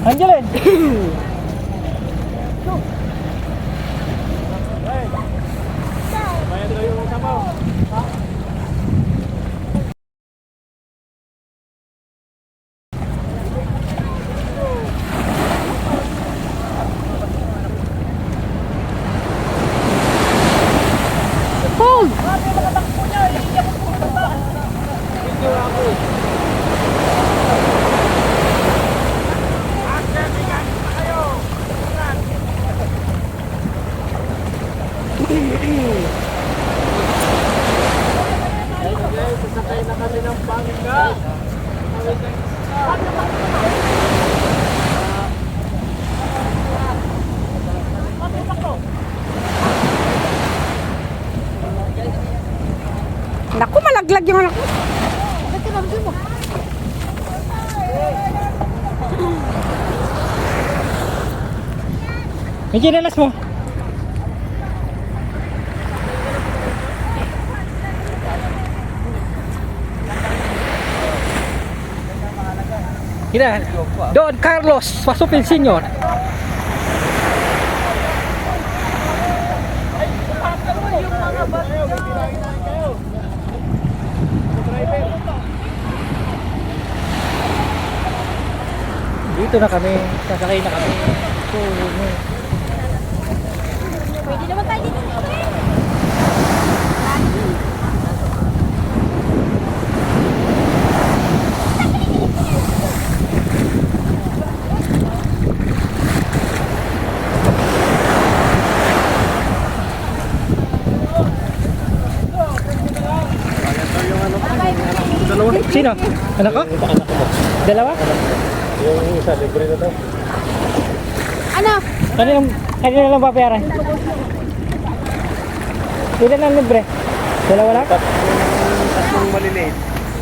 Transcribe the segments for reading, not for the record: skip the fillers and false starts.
Angeline! Bayad daw yung sabaw. Hold! Sasakay na kami ng bangka. Naku, malaglag yung anak ko. May kinalas mo? Kina, Don Carlos Pasupil Senior. Dito na kami, sasakay na kami. Pwede naman tayo dito. Sino? Anak ko? Dalawa? Yung isa, libre na daw. Ano? Kanina lang papayaran? Ilan ang libre? Dalawa lang? Tatlong maliliit.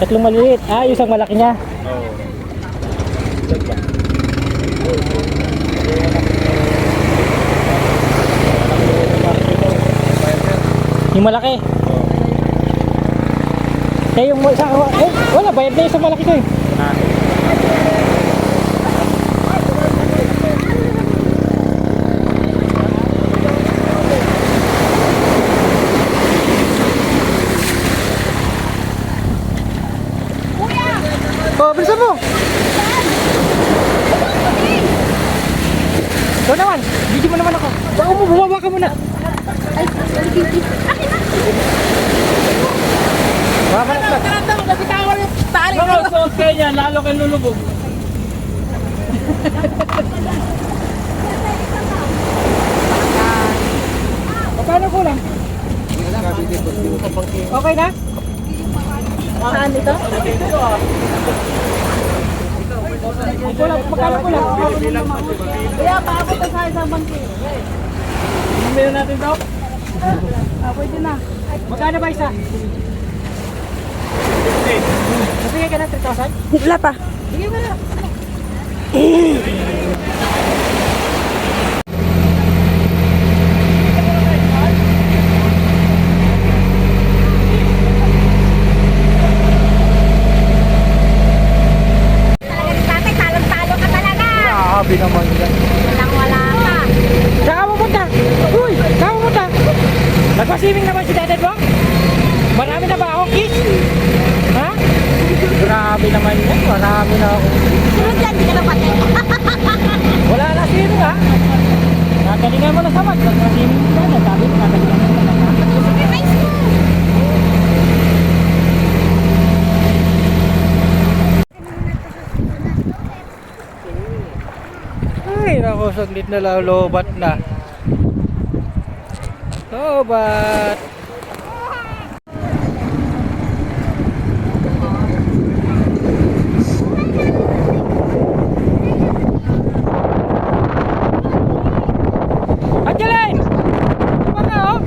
Tatlong maliliit. Ah, yung isang malaki niya. Oo. Yung malaki. Eh, yung isang, wala, bayad na yung isang malaki ko eh. Oh, bilisan mo! Ikaw naman, video mo naman ako. Baka mo, bumaba ka muna. Ay, akin na. Bumaba na ka. Tarantang, nabitawan yung tali. Baka suot kayo niya, lalo kayo lulubog. Paano ko lang? Okay na? Saan dito? Kulang, magkano kulang? Kaya paabot na sa isang bangki. Meron natin daw? Pwede na. Magkano ba isa? Nabigay ka na 3,000? Wala pa. Sige mo na. Tatay, talong-talo ka talaga. Grabe naman yan. Walang-wala ka. Saan ka pupunta? Uy! Saan ka pupunta? Nagpa-swimming naman si dadad mo? Marami na ba akong kiss? Ha? Grabe naman yan. Marami na akong Sunod yan, di ka na pati. wala na swimming ha? Nagalingan mo na sa mag. Nagpa-swimming ka na. Sabi mo, nagalingan mo na. Ay, naku, saglit na lang. Lobat na. Lobat. Angeline! Ano ka, oh?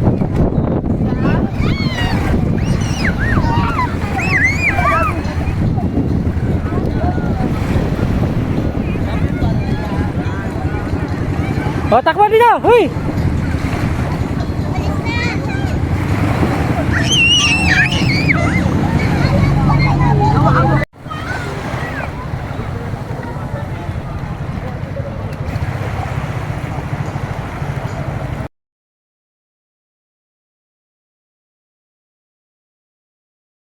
O, takbo dito! Huy!